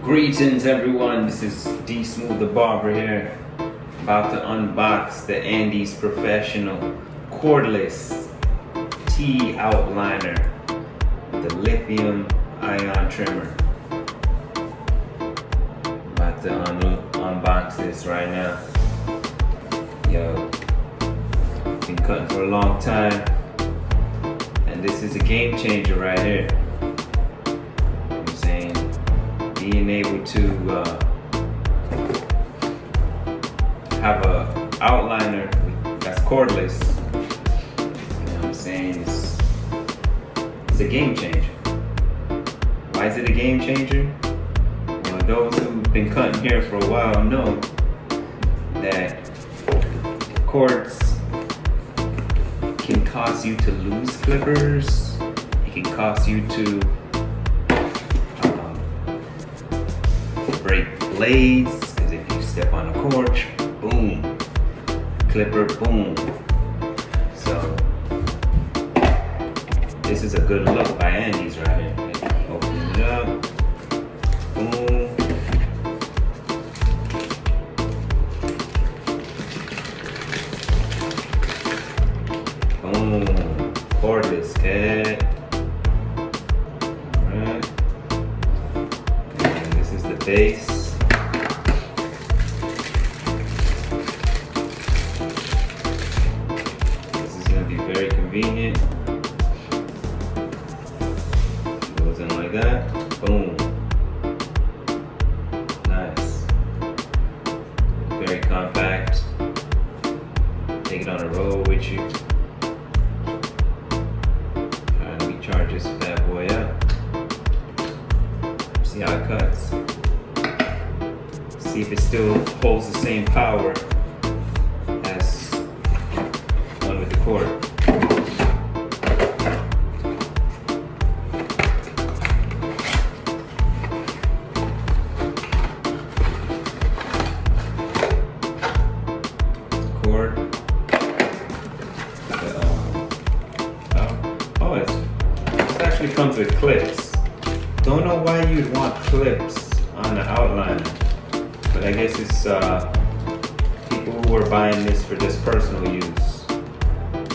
Greetings everyone, this is DSmooth the Barber here, about to unbox the Andis Professional Cordless T Outliner, the lithium ion trimmer. About to unbox this right now. Yo, been cutting for a long time, and this is a game changer right here. Being able to have a outliner that's cordless, you know what I'm saying, it's a game changer. Why is it a game changer? Well, those who've been cutting hair for a while know that cords can cause you to lose clippers. It can cause you to break blades, because if you step on a cord, boom, clipper, boom. So this is a good look by Andis right here. Open it up, boom. Boom, cordless cat. Alright. The base. This is going to be very convenient. Goes in like that. Boom. Nice. Very compact. Take it on the road with you. Alright, let me charge this bad boy up. See how it cuts. See if it still holds the same power as one with the cord. Cord. This actually comes with clips. Don't know why you'd want clips on the outliner. But I guess it's people who are buying this for just personal use.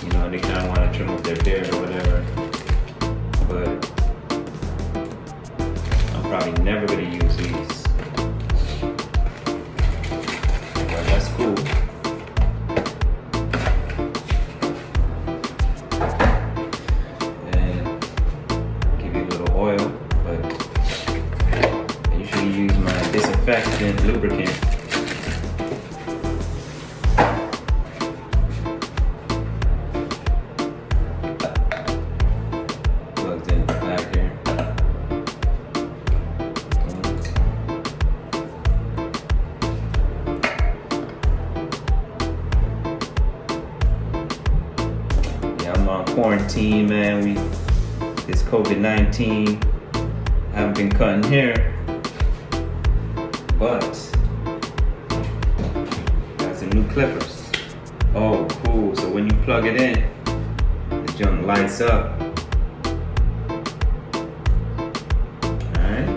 You know, they kind of want to trim up their beard or whatever. But I'm probably never going to use these. But that's cool. And give you a little oil. Use my disinfectant lubricant. Plugged in the back here. Yeah, I'm on quarantine, man. It's COVID-19. I haven't been cutting hair. But got some new clippers. Oh, cool. So when you plug it in, the junk lights up. Alright.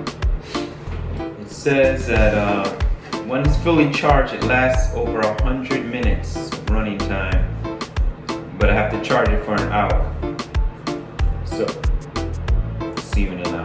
It says that when it's fully charged, it lasts over 100 minutes of running time. But I have to charge it for an hour. So, let's see you in an hour.